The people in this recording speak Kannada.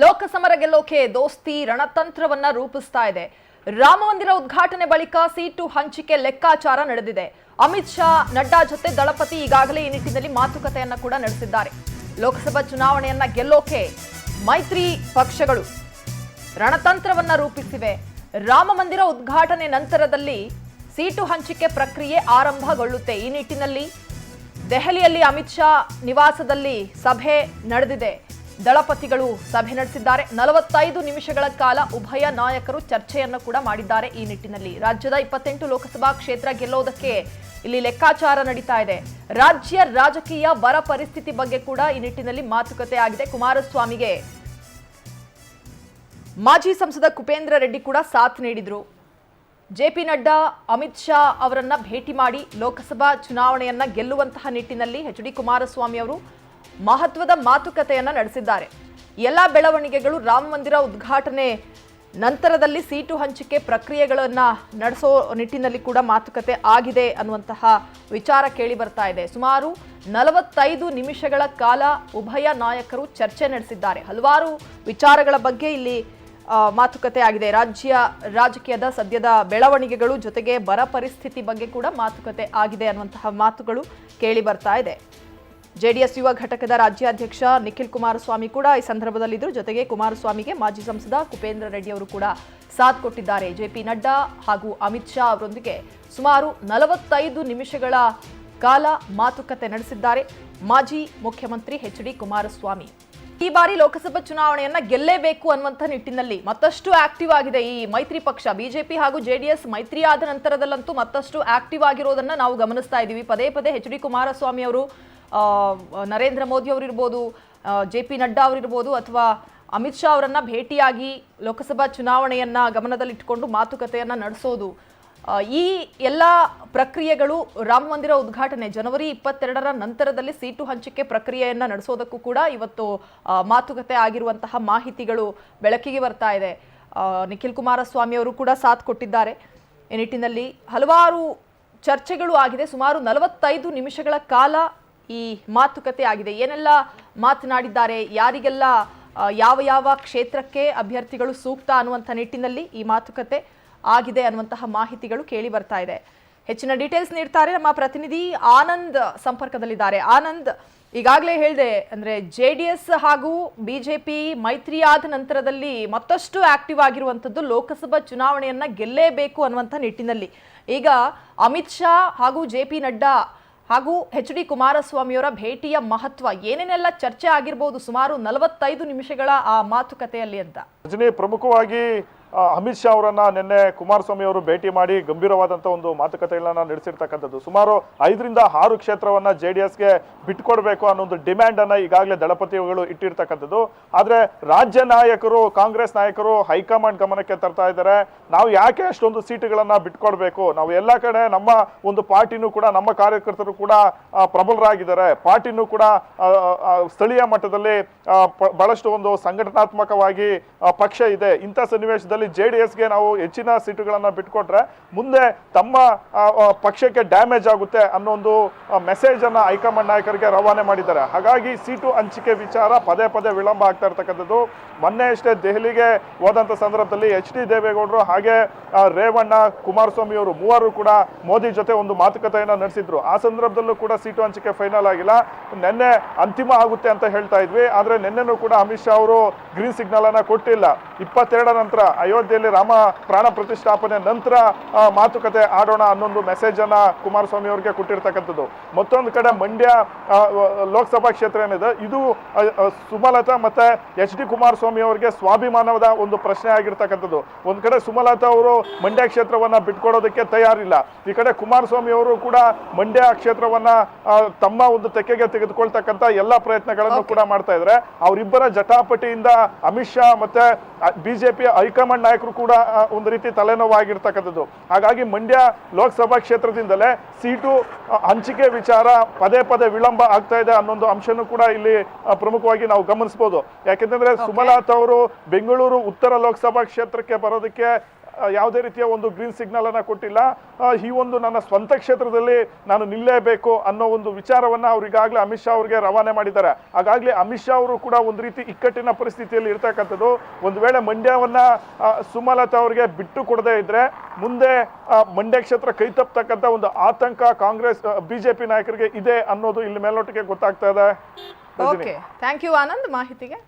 ಲೋಕಸಮರ ಗೆಲ್ಲೋಕೆ ದೋಸ್ತಿ ರಣತಂತ್ರವನ್ನ ರೂಪಿಸ್ತಾ ಇದೆ. ರಾಮ ಮಂದಿರ ಉದ್ಘಾಟನೆ ಬಳಿಕ ಸೀಟು ಹಂಚಿಕೆ ಲೆಕ್ಕಾಚಾರ ನಡೆದಿದೆ. ಅಮಿತ್ ಶಾ, ನಡ್ಡಾ ಜೊತೆ ದಳಪತಿ ಈಗಾಗಲೇ ಈ ನಿಟ್ಟಿನಲ್ಲಿ ಮಾತುಕತೆಯನ್ನ ಕೂಡ ನಡೆಸಿದ್ದಾರೆ. ಲೋಕಸಭಾ ಚುನಾವಣೆಯನ್ನ ಗೆಲ್ಲೋಕೆ ಮೈತ್ರಿ ಪಕ್ಷಗಳು ರಣತಂತ್ರವನ್ನ ರೂಪಿಸಿವೆ. ರಾಮ ಮಂದಿರ ಉದ್ಘಾಟನೆ ನಂತರದಲ್ಲಿ ಸೀಟು ಹಂಚಿಕೆ ಪ್ರಕ್ರಿಯೆ ಆರಂಭಗೊಳ್ಳುತ್ತೆ. ಈ ನಿಟ್ಟಿನಲ್ಲಿ ದೆಹಲಿಯಲ್ಲಿ ಅಮಿತ್ ಶಾ ನಿವಾಸದಲ್ಲಿ ಸಭೆ ನಡೆದಿದೆ. ದಳಪತಿಗಳು ಸಭೆ ನಡೆಸಿದ್ದಾರೆ. 45 ನಿಮಿಷಗಳ ಕಾಲ ಉಭಯ ನಾಯಕರು ಚರ್ಚೆಯನ್ನು ಕೂಡ ಮಾಡಿದ್ದಾರೆ. ಈ ನಿಟ್ಟಿನಲ್ಲಿ ರಾಜ್ಯದ 28 ಲೋಕಸಭಾ ಕ್ಷೇತ್ರ ಗೆಲ್ಲೋದಕ್ಕೆ ಇಲ್ಲಿ ಲೆಕ್ಕಾಚಾರ ನಡೀತಾ ಇದೆ. ರಾಜ್ಯ ರಾಜಕೀಯ ಬರ ಪರಿಸ್ಥಿತಿ ಬಗ್ಗೆ ಕೂಡ ಈ ನಿಟ್ಟಿನಲ್ಲಿ ಮಾತುಕತೆ ಆಗಿದೆ. ಕುಮಾರಸ್ವಾಮಿಗೆ ಮಾಜಿ ಸಂಸದ ಕುಪೇಂದ್ರ ರೆಡ್ಡಿ ಕೂಡ ಸಾಥ್ ನೀಡಿದ್ರು. ಜೆಪಿ ನಡ್ಡಾ, ಅಮಿತ್ ಶಾ ಅವರನ್ನ ಭೇಟಿ ಮಾಡಿ ಲೋಕಸಭಾ ಚುನಾವಣೆಯನ್ನ ಗೆಲ್ಲುವಂತಹ ನಿಟ್ಟಿನಲ್ಲಿ ಎಚ್.ಡಿ. ಕುಮಾರಸ್ವಾಮಿ ಅವರು ಮಹತ್ವದ ಮಾತುಕತೆಯನ್ನ ನಡೆಸಿದ್ದಾರೆ. ಎಲ್ಲ ಬೆಳವಣಿಗೆಗಳು ರಾಮ ಮಂದಿರ ಉದ್ಘಾಟನೆ ನಂತರದಲ್ಲಿ ಸೀಟು ಹಂಚಿಕೆ ಪ್ರಕ್ರಿಯೆಗಳನ್ನ ನಡೆಸೋ ನಿಟ್ಟಿನಲ್ಲಿ ಕೂಡ ಮಾತುಕತೆ ಆಗಿದೆ ಅನ್ನುವಂತಹ ವಿಚಾರ ಕೇಳಿ ಬರ್ತಾ ಇದೆ. ಸುಮಾರು 45 ನಿಮಿಷಗಳ ಕಾಲ ಉಭಯ ನಾಯಕರು ಚರ್ಚೆ ನಡೆಸಿದ್ದಾರೆ. ಹಲವಾರು ವಿಚಾರಗಳ ಬಗ್ಗೆ ಇಲ್ಲಿ ಮಾತುಕತೆ ಆಗಿದೆ. ರಾಜ್ಯ ರಾಜಕೀಯದ ಸದ್ಯದ ಬೆಳವಣಿಗೆಗಳು ಜೊತೆಗೆ ಬರ ಪರಿಸ್ಥಿತಿ ಬಗ್ಗೆ ಕೂಡ ಮಾತುಕತೆ ಆಗಿದೆ ಅನ್ನುವಂತಹ ಮಾತುಗಳು ಕೇಳಿ ಬರ್ತಾ ಇದೆ. ಜೆಡಿಎಸ್ ಯುವ ಘಟಕದ ರಾಜ್ಯಾಧ್ಯಕ್ಷ ನಿಖಿಲ್ ಕುಮಾರಸ್ವಾಮಿ ಕೂಡ ಈ ಸಂದರ್ಭದಲ್ಲಿದ್ದರು. ಜೊತೆಗೆ ಕುಮಾರಸ್ವಾಮಿಗೆ ಮಾಜಿ ಸಂಸದ ಕುಪೇಂದ್ರ ರೆಡ್ಡಿ ಅವರು ಕೂಡ ಸಾಥ್ ಕೊಟ್ಟಿದ್ದಾರೆ. ಜೆಪಿ ನಡ್ಡಾ ಹಾಗೂ ಅಮಿತ್ ಶಾ ಅವರೊಂದಿಗೆ ಸುಮಾರು 45 ನಿಮಿಷಗಳ ಕಾಲ ಮಾತುಕತೆ ನಡೆಸಿದ್ದಾರೆ ಮಾಜಿ ಮುಖ್ಯಮಂತ್ರಿ ಎಚ್.ಡಿ. ಕುಮಾರಸ್ವಾಮಿ. ಈ ಬಾರಿ ಲೋಕಸಭಾ ಚುನಾವಣೆಯನ್ನ ಗೆಲ್ಲೇಬೇಕು ಅನ್ನುವಂಥ ನಿಟ್ಟಿನಲ್ಲಿ ಮತ್ತಷ್ಟು ಆಕ್ಟಿವ್ ಆಗಿದೆ ಈ ಮೈತ್ರಿ ಪಕ್ಷ. ಬಿಜೆಪಿ ಹಾಗೂ ಜೆಡಿಎಸ್ ಮೈತ್ರಿ ಆದ ನಂತರದಲ್ಲಂತೂ ಮತ್ತಷ್ಟು ಆಕ್ಟಿವ್ ಆಗಿರೋದನ್ನ ನಾವು ಗಮನಿಸ್ತಾ ಇದ್ದೀವಿ. ಪದೇ ಪದೇ ಎಚ್.ಡಿ. ಕುಮಾರಸ್ವಾಮಿ ಅವರು, ನರೇಂದ್ರ ಮೋದಿ ಅವರಿರ್ಬೋದು, ಜೆ.ಪಿ. ನಡ್ಡಾ ಅವರಿರ್ಬೋದು ಅಥವಾ ಅಮಿತ್ ಶಾ ಅವರನ್ನ ಭೇಟಿಯಾಗಿ ಲೋಕಸಭಾ ಚುನಾವಣೆಯನ್ನ ಗಮನದಲ್ಲಿಟ್ಟುಕೊಂಡು ಮಾತುಕತೆಯನ್ನ ನಡೆಸೋದು, ಈ ಎಲ್ಲ ಪ್ರಕ್ರಿಯೆಗಳು ರಾಮ ಮಂದಿರ ಉದ್ಘಾಟನೆ ಜನವರಿ 22ರ ನಂತರದಲ್ಲಿ ಸೀಟು ಹಂಚಿಕೆ ಪ್ರಕ್ರಿಯೆಯನ್ನ ನಡೆಸೋದಕ್ಕೂ ಕೂಡ ಇವತ್ತು ಮಾತುಕತೆ ಆಗಿರುವಂತಹ ಮಾಹಿತಿಗಳು ಬೆಳಕಿಗೆ ಬರ್ತಾ ಇದೆ. ನಿಖಿಲ್ ಕುಮಾರಸ್ವಾಮಿ ಅವರು ಕೂಡ ಸಾಥ್ ಕೊಟ್ಟಿದ್ದಾರೆ. ಈ ನಿಟ್ಟಿನಲ್ಲಿ ಹಲವಾರು ಚರ್ಚೆಗಳು ಆಗಿದೆ. ಸುಮಾರು 45 ನಿಮಿಷಗಳ ಕಾಲ ಈ ಮಾತುಕತೆ ಆಗಿದೆ. ಏನೆಲ್ಲ ಮಾತನಾಡಿದ್ದಾರೆ, ಯಾರಿಗೆಲ್ಲ ಯಾವ ಯಾವ ಕ್ಷೇತ್ರಕ್ಕೆ ಅಭ್ಯರ್ಥಿಗಳು ಸೂಕ್ತ ಅನ್ನುವಂಥ ನಿಟ್ಟಿನಲ್ಲಿ ಈ ಮಾತುಕತೆ ಆಗಿದೆ ಅನ್ನುವಂತಹ ಮಾಹಿತಿಗಳು ಕೇಳಿ ಬರ್ತಾ ಇದೆ. ಹೆಚ್ಚಿನ ಡೀಟೇಲ್ಸ್ ನೀಡ್ತಾರೆ ನಮ್ಮ ಪ್ರತಿನಿಧಿ ಆನಂದ್ ಸಂಪರ್ಕದಲ್ಲಿದ್ದಾರೆ. ಆನಂದ್, ಈಗಾಗಲೇ ಹೇಳಿದೆ ಅಂದ್ರೆ ಜೆಡಿಎಸ್ ಹಾಗೂ ಬಿಜೆಪಿ ಮೈತ್ರಿ ಆದ ನಂತರದಲ್ಲಿ ಮತ್ತಷ್ಟು ಆಕ್ಟಿವ್ ಆಗಿರುವಂಥದ್ದು ಲೋಕಸಭಾ ಚುನಾವಣೆಯನ್ನ ಗೆಲ್ಲೇಬೇಕು ಅನ್ನುವಂಥ ನಿಟ್ಟಿನಲ್ಲಿ. ಈಗ ಅಮಿತ್ ಶಾ ಹಾಗೂ ಜೆ.ಪಿ. ನಡ್ಡಾ ಹಾಗೂ ಎಚ್.ಡಿ. ಕುಮಾರಸ್ವಾಮಿಯವರ ಭೇಟಿಯ ಮಹತ್ವ ಏನೇನೆಲ್ಲ ಚರ್ಚೆ ಆಗಿರಬಹುದು ಸುಮಾರು 45 ನಿಮಿಷಗಳ ಆ ಮಾತುಕತೆಯಲ್ಲಿ ಅಂತ? ಪ್ರಮುಖವಾಗಿ ಅಮಿತ್ ಶಾ ಅವರನ್ನ ನಿನ್ನೆ ಕುಮಾರಸ್ವಾಮಿ ಅವರು ಭೇಟಿ ಮಾಡಿ ಗಂಭೀರವಾದಂಥ ಒಂದು ಮಾತುಕತೆಗಳನ್ನ ನಡೆಸಿರ್ತಕ್ಕಂಥದ್ದು. ಸುಮಾರು 5 ರಿಂದ 6 ಕ್ಷೇತ್ರವನ್ನ JDSಗೆ ಬಿಟ್ಕೊಡ್ಬೇಕು ಅನ್ನೋ ಒಂದು ಡಿಮ್ಯಾಂಡ್ ಅನ್ನ ಈಗಾಗಲೇ ದಳಪತಿಗಳು ಇಟ್ಟಿರ್ತಕ್ಕಂಥದ್ದು. ಆದ್ರೆ ರಾಜ್ಯ ನಾಯಕರು, ಕಾಂಗ್ರೆಸ್ ನಾಯಕರು ಹೈಕಮಾಂಡ್ ಗಮನಕ್ಕೆ ತರ್ತಾ ಇದ್ದಾರೆ, ನಾವು ಯಾಕೆ ಅಷ್ಟೊಂದು ಸೀಟುಗಳನ್ನ ಬಿಟ್ಕೊಡ್ಬೇಕು, ನಾವು ಎಲ್ಲ ಕಡೆ ನಮ್ಮ ಒಂದು ಪಾರ್ಟಿನೂ ಕೂಡ, ನಮ್ಮ ಕಾರ್ಯಕರ್ತರು ಕೂಡ ಪ್ರಬಲರಾಗಿದ್ದಾರೆ, ಪಾರ್ಟಿನೂ ಕೂಡ ಸ್ಥಳೀಯ ಮಟ್ಟದಲ್ಲಿ ಬಹಳಷ್ಟು ಒಂದು ಸಂಘಟನಾತ್ಮಕವಾಗಿ ಪಕ್ಷ ಇದೆ. ಇಂಥ ಸನ್ನಿವೇಶದಲ್ಲಿ JDSಗೆ ನಾವು ಹೆಚ್ಚಿನ ಸೀಟುಗಳನ್ನ ಬಿಟ್ಕೊಟ್ರೆ ಮುಂದೆ ತಮ್ಮ ಪಕ್ಷಕ್ಕೆ ಡ್ಯಾಮೇಜ್ ಆಗುತ್ತೆ ಅನ್ನೋ ಒಂದು ಮೆಸೇಜ್ ಅನ್ನ ಹೈಕಮಾಂಡ್ ನಾಯಕರಿಗೆ ರವಾನೆ ಮಾಡಿದ್ದಾರೆ. ಹಾಗಾಗಿ ಸೀಟು ಹಂಚಿಕೆ ವಿಚಾರ ಪದೇ ಪದೇ ವಿಳಂಬ ಆಗ್ತಾ ಇರ್ತಕ್ಕಂಥದ್ದು. ಮೊನ್ನೆ ಅಷ್ಟೇ ದೆಹಲಿಗೆ ಹೋದಂತ ಸಂದರ್ಭದಲ್ಲಿ ಎಚ್.ಡಿ. ದೇವೇಗೌಡರು ಹಾಗೆ ರೇವಣ್ಣ, ಕುಮಾರಸ್ವಾಮಿ ಅವರು ಮೂವರು ಕೂಡ ಮೋದಿ ಜೊತೆ ಒಂದು ಮಾತುಕತೆಯನ್ನ ನಡೆಸಿದ್ರು. ಆ ಸಂದರ್ಭದಲ್ಲೂ ಕೂಡ ಸೀಟು ಹಂಚಿಕೆ ಫೈನಲ್ ಆಗಿಲ್ಲ. ನಿನ್ನೆ ಅಂತಿಮ ಆಗುತ್ತೆ ಅಂತ ಹೇಳ್ತಾ ಇದ್ವಿ. ಆದ್ರೆ ನಿನ್ನೆನೂ ಕೂಡ ಅಮಿತ್ ಶಾ ಅವರು ಗ್ರೀನ್ ಸಿಗ್ನಲ್ ಅನ್ನ ಕೊಟ್ಟಿಲ್ಲ. 22 ನಂತರ ಅಯೋಧ್ಯೆಯಲ್ಲಿ ರಾಮ ಪ್ರಾಣ ಪ್ರತಿಷ್ಠಾಪನೆ ನಂತರ ಮಾತುಕತೆ ಆಡೋಣ ಅನ್ನೊಂದು ಮೆಸೇಜ್ ಅನ್ನ ಕುಮಾರಸ್ವಾಮಿ ಅವರಿಗೆ ಕೊಟ್ಟಿರ್ತಕ್ಕಂಥದ್ದು. ಮತ್ತೊಂದು ಕಡೆ ಮಂಡ್ಯ ಲೋಕಸಭಾ ಕ್ಷೇತ್ರ ಏನಿದೆ, ಇದು ಸುಮಲತಾ ಮತ್ತೆ ಎಚ್.ಡಿ. ಕುಮಾರಸ್ವಾಮಿ ಅವರಿಗೆ ಸ್ವಾಭಿಮಾನದ ಒಂದು ಪ್ರಶ್ನೆ ಆಗಿರ್ತಕ್ಕಂಥದ್ದು. ಒಂದ್ ಕಡೆ ಸುಮಲತಾ ಅವರು ಮಂಡ್ಯ ಕ್ಷೇತ್ರವನ್ನ ಬಿಟ್ಕೊಡೋದಕ್ಕೆ ತಯಾರಿಲ್ಲ, ಈ ಕಡೆ ಕುಮಾರಸ್ವಾಮಿ ಅವರು ಕೂಡ ಮಂಡ್ಯ ಕ್ಷೇತ್ರವನ್ನ ತಮ್ಮ ಒಂದು ತೆಕ್ಕೆಗೆ ತೆಗೆದುಕೊಳ್ತಕ್ಕಂಥ ಎಲ್ಲಾ ಪ್ರಯತ್ನಗಳನ್ನು ಕೂಡ ಮಾಡ್ತಾ ಇದ್ದಾರೆ. ಅವರಿಬ್ಬರ ಜಟಾಪಟಿಯಿಂದ ಅಮಿತ್ ಶಾ ಮತ್ತೆ ಬಿಜೆಪಿ ಹೈಕಮಾಂಡ್ ನಾಯಕರು ಕೂಡ ಒಂದು ರೀತಿ ತಲೆನೋವಾಗಿರ್ತಕ್ಕಂಥದ್ದು. ಹಾಗಾಗಿ ಮಂಡ್ಯ ಲೋಕಸಭಾ ಕ್ಷೇತ್ರದಿಂದಲೇ ಸೀಟು ಹಂಚಿಕೆ ವಿಚಾರ ಪದೇ ಪದೇ ವಿಳಂಬ ಆಗ್ತಾ ಇದೆ ಅನ್ನೊಂದು ಅಂಶನೂ ಕೂಡ ಇಲ್ಲಿ ಪ್ರಮುಖವಾಗಿ ನಾವು ಗಮನಿಸಬಹುದು. ಯಾಕೆಂತಂದ್ರೆ ಸುಮಲತಾ ಅವರು ಬೆಂಗಳೂರು ಉತ್ತರ ಲೋಕಸಭಾ ಕ್ಷೇತ್ರಕ್ಕೆ ಬರೋದಕ್ಕೆ ಯಾವುದೇ ರೀತಿಯ ಒಂದು ಗ್ರೀನ್ ಸಿಗ್ನಲ್ ಅನ್ನ ಕೊಟ್ಟಿಲ್ಲ. ಈ ಒಂದು ನನ್ನ ಸ್ವಂತ ಕ್ಷೇತ್ರದಲ್ಲಿ ನಾನು ನಿಲ್ಲೇಬೇಕು ಅನ್ನೋ ಒಂದು ವಿಚಾರವನ್ನ ಅವ್ರು ಈಗಾಗಲೇ ಅಮಿತ್ ಶಾ ಅವರಿಗೆ ರವಾನೆ ಮಾಡಿದ್ದಾರೆ. ಹಾಗಾಗ್ಲೇ ಅಮಿತ್ ಶಾ ಅವರು ಕೂಡ ಒಂದು ರೀತಿ ಇಕ್ಕಟ್ಟಿನ ಪರಿಸ್ಥಿತಿಯಲ್ಲಿ ಇರ್ತಕ್ಕಂಥದ್ದು. ಒಂದು ವೇಳೆ ಮಂಡ್ಯವನ್ನ ಸುಮಲತಾ ಅವರಿಗೆ ಬಿಟ್ಟು ಕೊಡದೇ ಇದ್ರೆ ಮುಂದೆ ಮಂಡ್ಯ ಕ್ಷೇತ್ರ ಕೈ ತಪ್ಪತಕ್ಕಂಥ ಒಂದು ಆತಂಕ ಕಾಂಗ್ರೆಸ್ ಬಿಜೆಪಿ ನಾಯಕರಿಗೆ ಇದೆ ಅನ್ನೋದು ಇಲ್ಲಿ ಮೇಲ್ನೋಟಕ್ಕೆ ಗೊತ್ತಾಗ್ತಾ ಇದೆ. ಓಕೆ, ಥ್ಯಾಂಕ್ ಯು ಆನಂದ್ ಮಾಹಿತಿಗೆ.